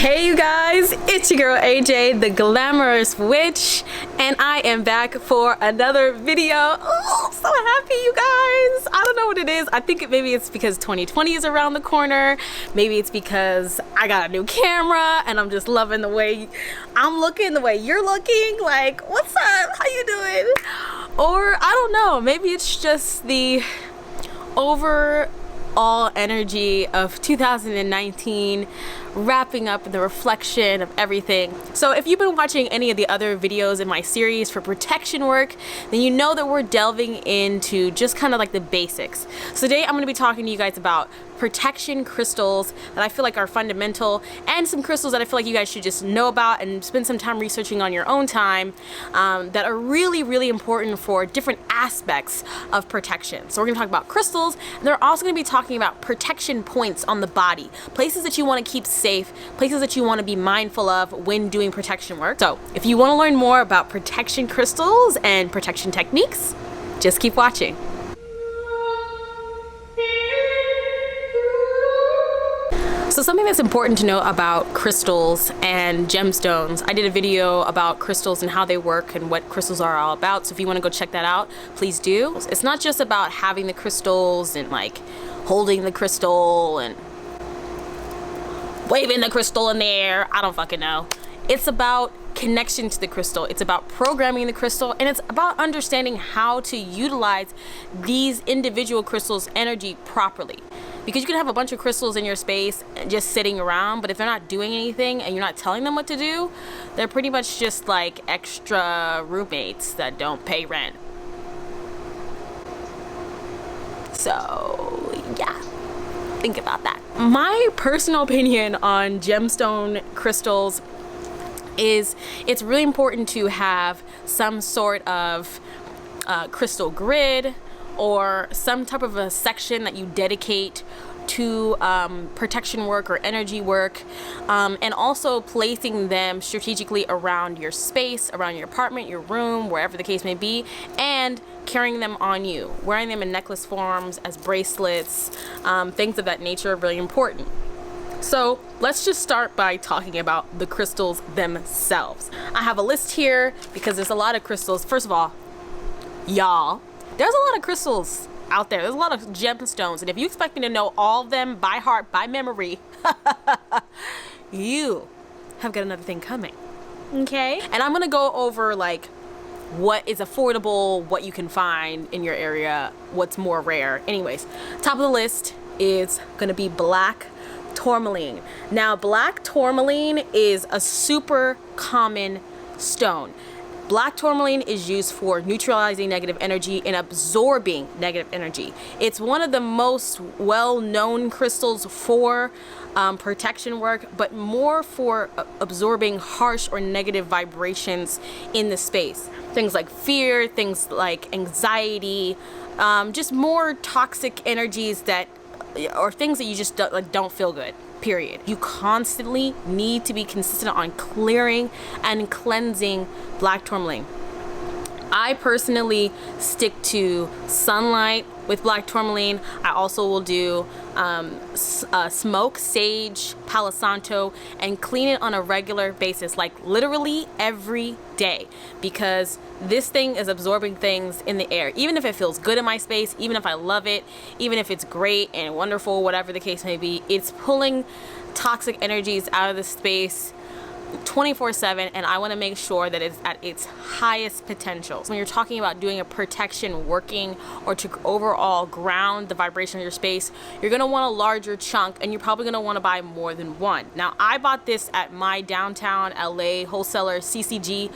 Hey you guys, it's your girl AJ, the glamorous witch, and I am back for another video. Oh, so happy you guys. I don't know what it is. I think maybe it's because 2020 is around the corner. Maybe it's because I got a new camera and I'm just loving the way I'm looking, the way you're looking. Like, what's up? How you doing? Or I don't know, maybe it's just the overall energy of 2019 wrapping up the reflection of everything. So if you've been watching any of the other videos in my series for protection work, then you know that we're delving into just kind of like the basics. So today I'm going to be talking to you guys about protection crystals that I feel like are fundamental, and some crystals that I feel like you guys should just know about and spend some time researching on your own time, that are really important for different aspects of protection. So we're going to talk about crystals, and they're also going to be talking about protection points on the body, places that you want to keep safe, places that you want to be mindful of when doing protection work. So if you want to learn more about protection crystals and protection techniques, just keep watching. So something that's important to know about crystals and gemstones, I did a video about crystals and how they work and what crystals are all about. So if you want to go check that out, please do. It's not just about having the crystals and like holding the crystal and waving the crystal in the air. I don't fucking know. It's about connection to the crystal. It's about programming the crystal, and it's about understanding how to utilize these individual crystals' energy properly. Because you can have a bunch of crystals in your space just sitting around, but if they're not doing anything and you're not telling them what to do, they're pretty much just like extra roommates that don't pay rent. So yeah, think about that. My personal opinion on gemstone crystals is it's really important to have some sort of crystal grid or some type of a section that you dedicate to protection work or energy work, and also placing them strategically around your space, around your apartment, your room, wherever the case may be, and carrying them on you, wearing them in necklace forms, as bracelets, things of that nature are really important. So let's just start by talking about the crystals themselves. I have a list here because there's a lot of crystals. First of all, y'all, there's a lot of crystals out there. There's a lot of gemstones, and if you expect me to know all of them by heart, by memory, you have got another thing coming. Okay? And I'm gonna go over like what is affordable, what you can find in your area, what's more rare. Anyways, top of the list is gonna be black tourmaline. Now, black tourmaline is a super common stone. Black tourmaline is used for neutralizing negative energy and absorbing negative energy. It's one of the most well-known crystals for protection work, but more for absorbing harsh or negative vibrations in the space. Things like fear, things like anxiety, just more toxic energies that, or things that you just don't feel good, period. You constantly need to be consistent on clearing and cleansing black tourmaline. I personally stick to sunlight with black tourmaline. I also will do smoke, sage, palo santo, and clean it on a regular basis, like literally every day, because this thing is absorbing things in the air. Even if it feels good in my space, even if I love it, even if it's great and wonderful, whatever the case may be, it's pulling toxic energies out of the space 24/7, and I want to make sure that it's at its highest potential. So when you're talking about doing a protection working or to overall ground the vibration of your space, you're going to want a larger chunk, and you're probably going to want to buy more than one. Now, I bought this at my downtown LA wholesaler CCG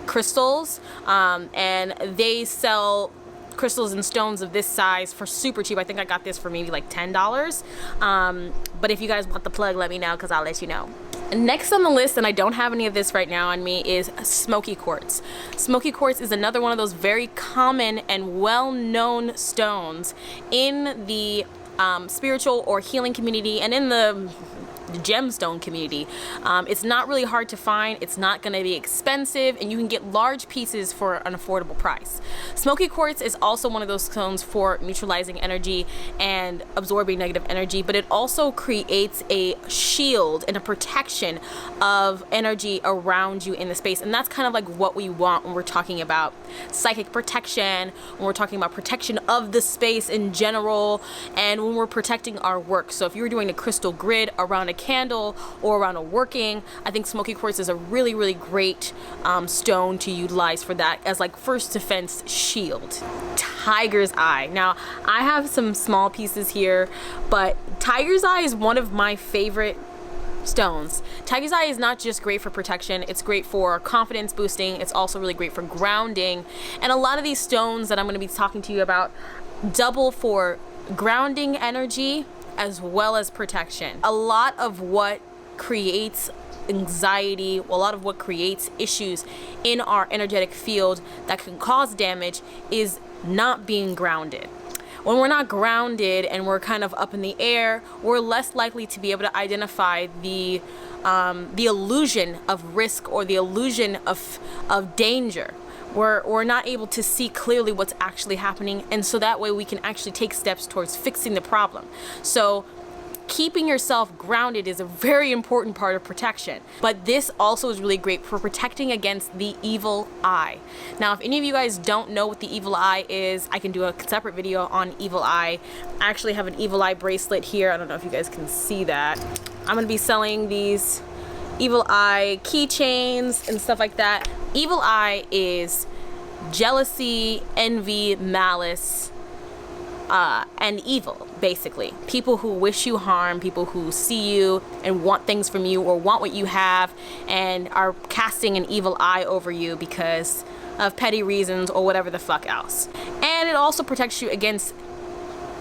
Crystals, and they sell crystals and stones of this size for super cheap. I think I got this for maybe like $10. But if you guys want the plug, let me know, because I'll let you know. Next on the list, and I don't have any of this right now on me, is smoky quartz. Smoky quartz is another one of those very common and well-known stones in the spiritual or healing community, and in the gemstone community. It's not really hard to find, it's not going to be expensive, and you can get large pieces for an affordable price. Smoky quartz is also one of those stones for neutralizing energy and absorbing negative energy, but it also creates a shield and a protection of energy around you in the space, and that's kind of like what we want when we're talking about psychic protection, when we're talking about protection of the space in general, and when we're protecting our work. So if you're doing a crystal grid around a candle or around a working, I think smoky quartz is a really, really great stone to utilize for that as like first defense shield. Tiger's eye. Now I have some small pieces here, but tiger's eye is one of my favorite stones. Tiger's eye is not just great for protection, it's great for confidence boosting, it's also really great for grounding, and a lot of these stones that I'm going to be talking to you about double for grounding energy as well as protection. A lot of what creates anxiety, a lot of what creates issues in our energetic field that can cause damage is not being grounded. When we're not grounded and we're kind of up in the air, we're less likely to be able to identify the illusion of risk or the illusion of danger. We're not able to see clearly what's actually happening, and so that way we can actually take steps towards fixing the problem. So keeping yourself grounded is a very important part of protection, but this also is really great for protecting against the evil eye. Now, if any of you guys don't know what the evil eye is, I can do a separate video on evil eye. I actually have an evil eye bracelet here. I don't know if you guys can see that. I'm gonna be selling these evil eye keychains and stuff like that. Evil eye is jealousy, envy, malice, and evil, basically. People who wish you harm, people who see you and want things from you or want what you have and are casting an evil eye over you because of petty reasons or whatever the fuck else. And it also protects you against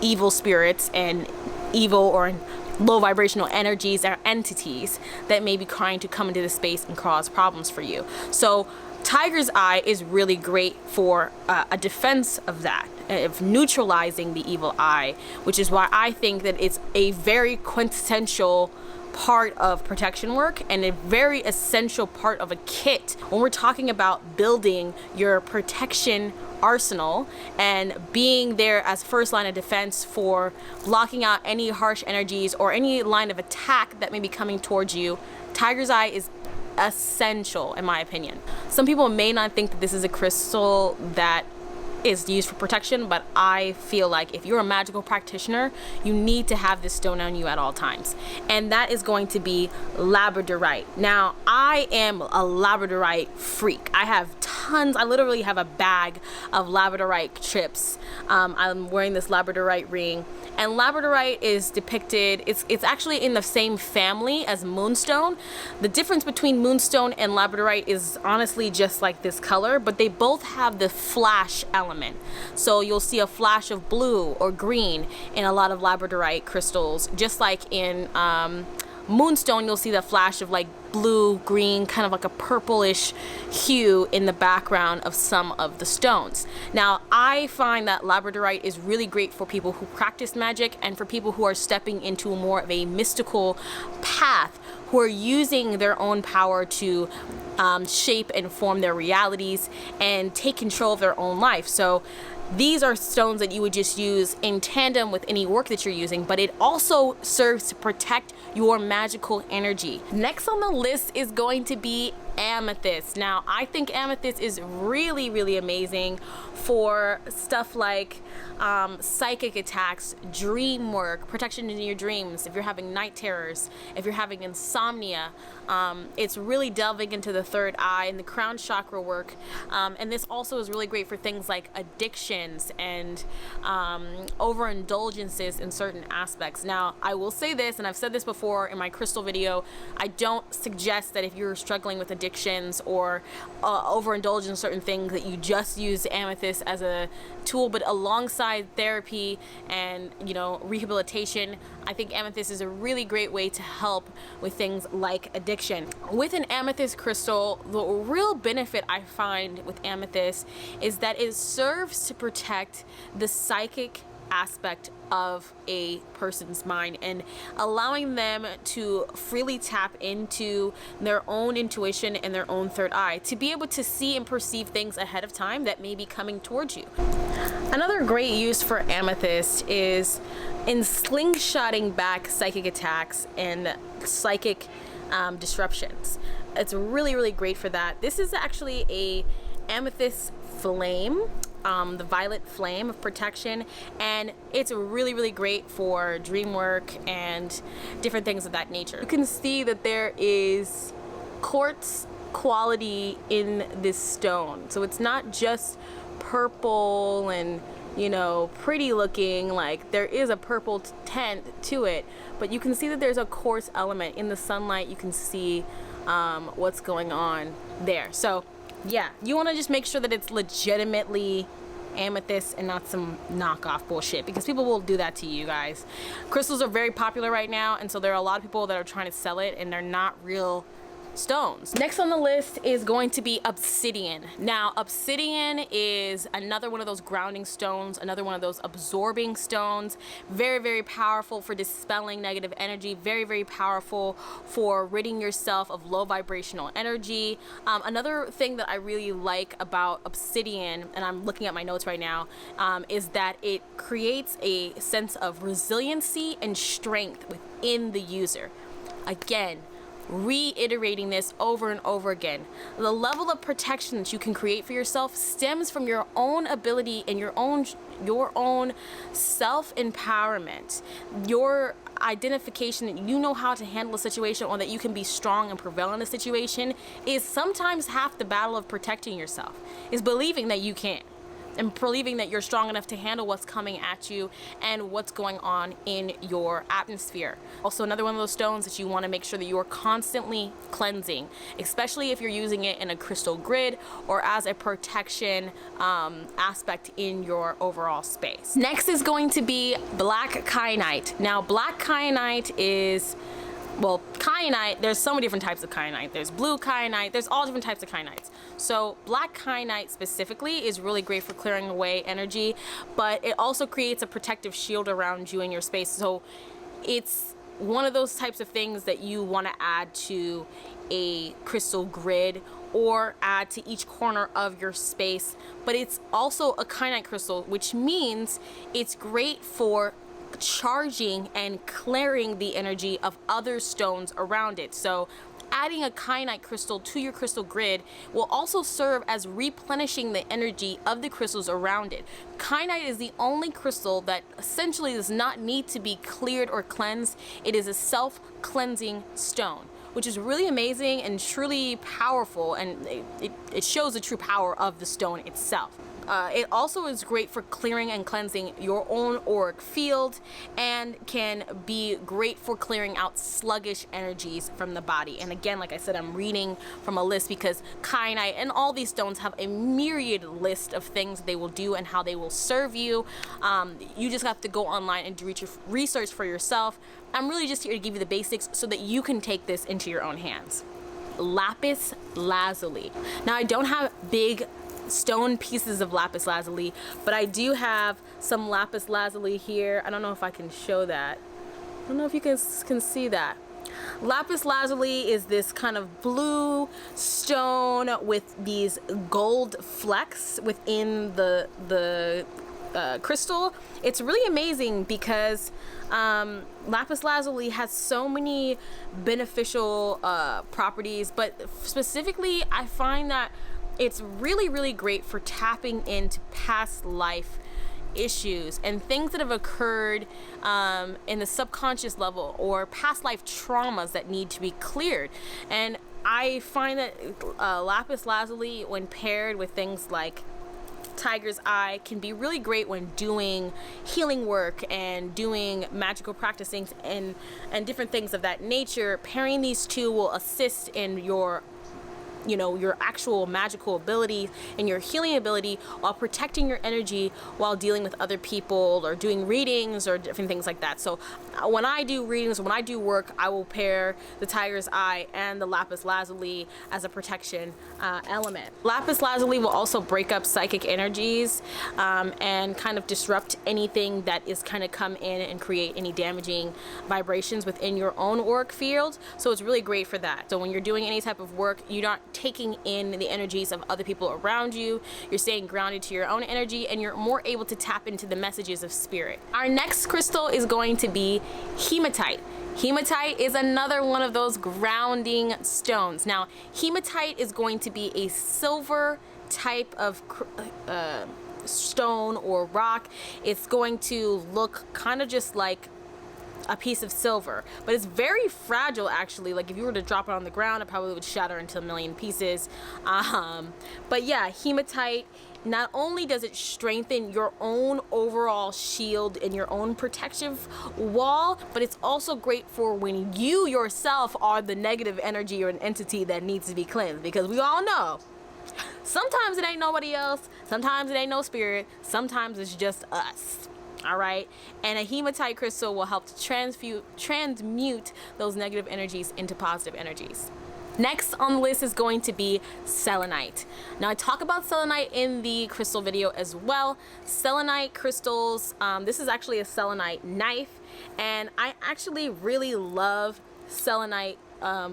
evil spirits and evil or low vibrational energies or entities that may be trying to come into the space and cause problems for you. So tiger's eye is really great for a defense of that, of neutralizing the evil eye, which is why I think that it's a very quintessential part of protection work and a very essential part of a kit when we're talking about building your protection arsenal and being there as first line of defense for blocking out any harsh energies or any line of attack that may be coming towards you. Tiger's eye is essential in my opinion. Some people may not think that this is a crystal that is used for protection, but I feel like if you're a magical practitioner, you need to have this stone on you at all times, and that is going to be Labradorite. Now, I am a Labradorite freak. I have tons. I literally have a bag of Labradorite chips. I'm wearing this Labradorite ring, and Labradorite is depicted, it's actually in the same family as Moonstone. The difference between Moonstone and Labradorite is honestly just like this color, but they both have the flash element. So you'll see a flash of blue or green in a lot of Labradorite crystals, just like in Moonstone you'll see the flash of like blue, green, kind of like a purplish hue in the background of some of the stones. Now, I find that Labradorite is really great for people who practice magic and for people who are stepping into more of a mystical path, who are using their own power to shape and form their realities and take control of their own life. So these are stones that you would just use in tandem with any work that you're using, but it also serves to protect your magical energy. Next on the list is going to be Amethyst. Now, I think Amethyst is really, really amazing for stuff like psychic attacks, dream work, protection in your dreams, if you're having night terrors, if you're having insomnia. It's really delving into the third eye and the crown chakra work. And this also is really great for things like addictions and overindulgences in certain aspects. Now, I will say this, and I've said this before in my crystal video, I don't suggest that if you're struggling with addictions or overindulge in certain things that you just use amethyst as a tool, but alongside therapy and, you know, rehabilitation, I think amethyst is a really great way to help with things like addiction. With an amethyst crystal, the real benefit I find with amethyst is that it serves to protect the psychic aspect of a person's mind and allowing them to freely tap into their own intuition and their own third eye to be able to see and perceive things ahead of time that may be coming towards you. Another great use for amethyst is in slingshotting back psychic attacks and psychic disruptions. It's really, really great for that. This is actually a amethyst flame, the violet flame of protection, and it's really, really great for dream work and different things of that nature. You can see that there is quartz quality in this stone, so it's not just purple and, you know, pretty looking. Like, there is a purple tint to it, but you can see that there's a quartz element in the sunlight. You can see what's going on there. So yeah, you want to just make sure that it's legitimately amethyst and not some knockoff bullshit, because people will do that to you guys. Crystals are very popular right now, and so there are a lot of people that are trying to sell it and they're not real stones. Next on the list is going to be obsidian. Now, obsidian is another one of those grounding stones, another one of those absorbing stones. Very, very powerful for dispelling negative energy. Very, very powerful for ridding yourself of low vibrational energy. Another thing that I really like about obsidian, and I'm looking at my notes right now, is that it creates a sense of resiliency and strength within the user. Again, reiterating this over and over again. The level of protection that you can create for yourself stems from your own ability and your own self-empowerment, your identification that you know how to handle a situation, or that you can be strong and prevail in a situation, is sometimes half the battle of protecting yourself, is believing that you can. And believing that you're strong enough to handle what's coming at you and what's going on in your atmosphere. Also, another one of those stones that you want to make sure that you are constantly cleansing, especially if you're using it in a crystal grid or as a protection aspect in your overall space. Next is going to be black kyanite. Now, black kyanite is, well, kyanite, there's so many different types of kyanite. There's blue kyanite, there's all different types of kyanites. So black kyanite specifically is really great for clearing away energy, but it also creates a protective shield around you in your space. So it's one of those types of things that you want to add to a crystal grid or add to each corner of your space. But it's also a kyanite crystal, which means it's great for charging and clearing the energy of other stones around it. So adding a kyanite crystal to your crystal grid will also serve as replenishing the energy of the crystals around it. Kyanite is the only crystal that essentially does not need to be cleared or cleansed. It is a self-cleansing stone, which is really amazing and truly powerful, and it shows the true power of the stone itself. It also is great for clearing and cleansing your own auric field, and can be great for clearing out sluggish energies from the body. And again, like I said, I'm reading from a list because kyanite and all these stones have a myriad list of things they will do and how they will serve you. You just have to go online and do research for yourself. I'm really just here to give you the basics so that you can take this into your own hands. Lapis Lazuli. Now, I don't have big stone pieces of lapis lazuli, but I do have some lapis lazuli here. I don't know if I can show that. I don't know if you can see that. Lapis lazuli is this kind of blue stone with these gold flecks within the crystal. It's really amazing because lapis lazuli has so many beneficial properties, but specifically I find that it's really, really great for tapping into past life issues and things that have occurred in the subconscious level, or past life traumas that need to be cleared. And I find that lapis lazuli, when paired with things like tiger's eye, can be really great when doing healing work and doing magical practicing and different things of that nature. Pairing these two will assist in your you know, your actual magical ability and your healing ability while protecting your energy while dealing with other people or doing readings or different things like that. So when I do readings, when I do work, I will pair the tiger's eye and the lapis lazuli as a protection element. Lapis lazuli will also break up psychic energies and kind of disrupt anything that is kind of come in and create any damaging vibrations within your own auric field. So it's really great for that. So when you're doing any type of work, you're not taking in the energies of other people around you. You're staying grounded to your own energy, and you're more able to tap into the messages of spirit. Our next crystal is going to be hematite. Hematite is another one of those grounding stones. Now, hematite is going to be a silver type of stone or rock. It's going to look kind of just like a piece of silver, but it's very fragile actually. Like if you were to drop it on the ground, it probably would shatter into a million pieces. But yeah, hematite, not only does it strengthen your own overall shield and your own protective wall, but it's also great for when you yourself are the negative energy or an entity that needs to be cleansed, because we all know sometimes it ain't nobody else, sometimes it ain't no spirit, sometimes it's just us. All right, and a hematite crystal will help to transmute those negative energies into positive energies. Next on the list is going to be selenite. Now I talk about selenite in the crystal video as well. Selenite crystals, this is actually a selenite knife, and I actually really love selenite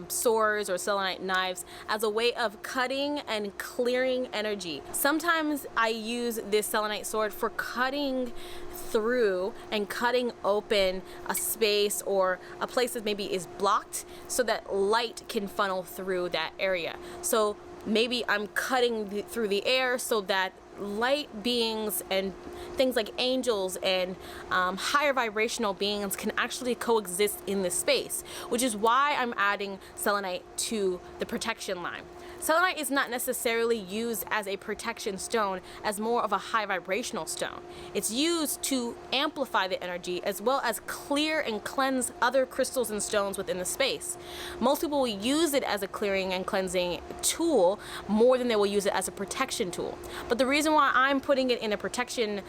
swords or selenite knives as a way of cutting and clearing energy. Sometimes I use this selenite sword for cutting through and cutting open a space or a place that maybe is blocked so that light can funnel through that area. So maybe I'm cutting through the air so that light beings and things like angels and higher vibrational beings can actually coexist in this space, which is why I'm adding selenite to the protection line. Selenite is not necessarily used as a protection stone, as more of a high vibrational stone. It's used to amplify the energy as well as clear and cleanse other crystals and stones within the space. Most people will use it as a clearing and cleansing tool more than they will use it as a protection tool. But the reason why I'm putting it in a protection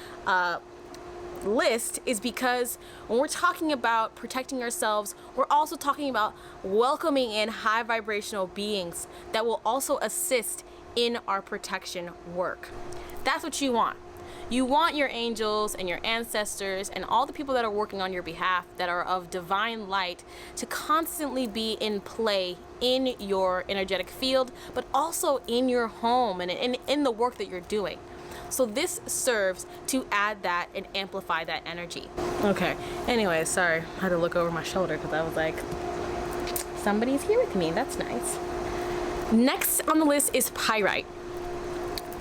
list is because when we're talking about protecting ourselves, we're also talking about welcoming in high vibrational beings that will also assist in our protection work. That's what you want. You want your angels and your ancestors and all the people that are working on your behalf that are of divine light to constantly be in play in your energetic field, but also in your home and in the work that you're doing. So this serves to add that and amplify that energy. Okay, anyway, sorry, I had to look over my shoulder because I was like, somebody's here with me, that's nice. Next on the list is pyrite.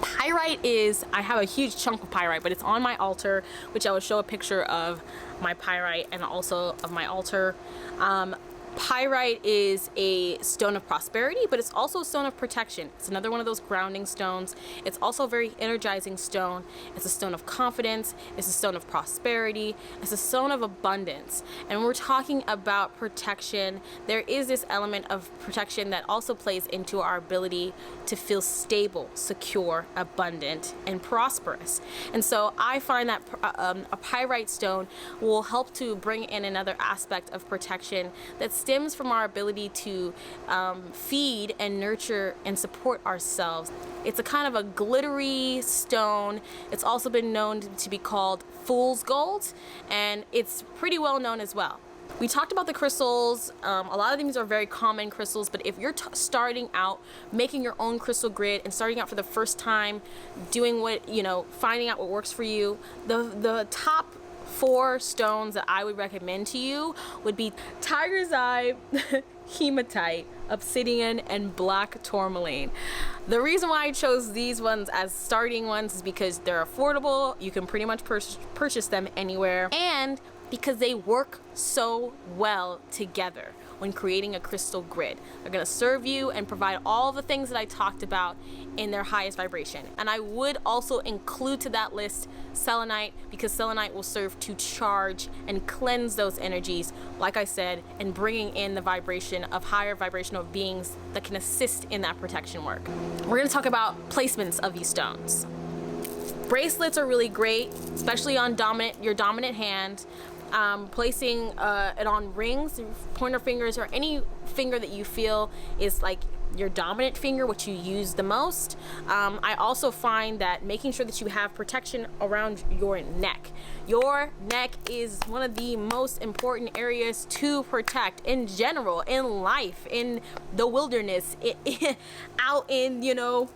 Pyrite is, I have a huge chunk of pyrite, but it's on my altar, which I will show a picture of my pyrite and also of my altar. Pyrite is a stone of prosperity, but it's also a stone of protection. It's another one of those grounding stones. It's also a very energizing stone. It's a stone of confidence. It's a stone of prosperity. It's a stone of abundance. And when we're talking about protection, there is this element of protection that also plays into our ability to feel stable, secure, abundant, and prosperous. And so I find that a pyrite stone will help to bring in another aspect of protection that's stems from our ability to feed and nurture and support ourselves. It's a kind of a glittery stone. It's also been known to be called fool's gold, and it's pretty well known as well. We talked about the crystals. A lot of these are very common crystals, but if you're starting out making your own crystal grid and starting out for the first time, doing what, you know, finding out what works for you, the top 4 stones that I would recommend to you would be tiger's eye, hematite, obsidian, and black tourmaline. The reason why I chose these ones as starting ones is because they're affordable. You can pretty much purchase them anywhere, and because they work so well together. when creating a crystal grid. They're going to serve you and provide all the things that I talked about in their highest vibration. And I would also include to that list Selenite, because Selenite will serve to charge and cleanse those energies, like I said, and bringing in the vibration of higher vibrational beings that can assist in that protection work. We're going to talk about placements of these stones. Bracelets are really great, especially on your dominant hand. Placing it on rings, pointer fingers, or any finger that you feel is like your dominant finger, which you use the most. I also find that making sure that you have protection around your neck. Your neck is one of the most important areas to protect in general, in life, in the wilderness, out in, you know,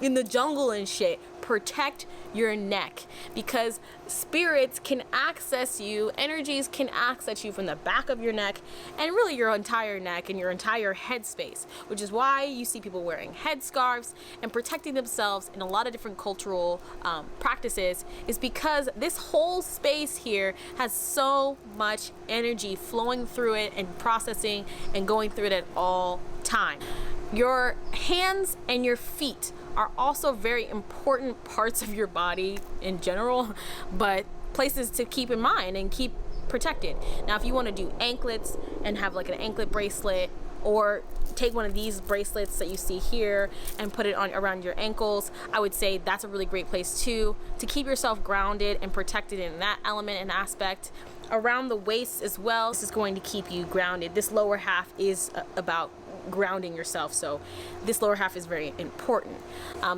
in the jungle and shit. Protect your neck, because spirits can access you, energies can access you from the back of your neck and really your entire neck and your entire head space, which is why you see people wearing headscarves and protecting themselves in a lot of different cultural practices, is because this whole space here has so much energy flowing through it and processing and going through it at all times. Your hands and your feet are also very important parts of your body in general, but places to keep in mind and keep protected. Now, if you want to do anklets and have like an anklet bracelet, or take one of these bracelets that you see here and put it on around your ankles, I would say that's a really great place too, to keep yourself grounded and protected in that element and aspect. Around the waist as well, this is going to keep you grounded. This lower half is about grounding yourself, so this lower half is very important.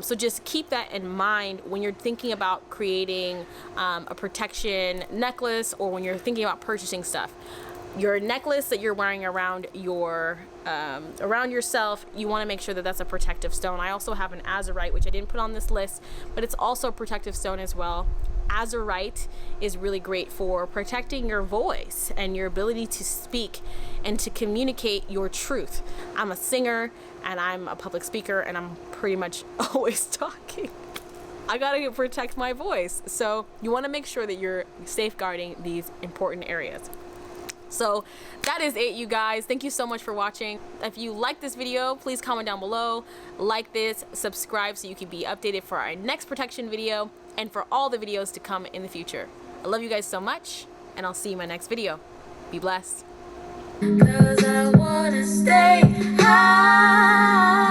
So just keep that in mind when you're thinking about creating a protection necklace, or when you're thinking about purchasing stuff. Your necklace that you're wearing around your around yourself, you want to make sure that that's a protective stone. I also have an Azurite, which I didn't put on this list, but it's also a protective stone as well. Azurite is really great for protecting your voice and your ability to speak and to communicate your truth. I'm a singer and I'm a public speaker, and I'm pretty much always talking. I gotta protect my voice, so you want to make sure that you're safeguarding these important areas. So that is it, you guys. Thank you so much for watching. If you like this video, please comment down below, like this, subscribe so you can be updated for our next protection video and for all the videos to come in the future. I love you guys so much, and I'll see you in my next video. Be blessed. 'Cause I wanna stay high.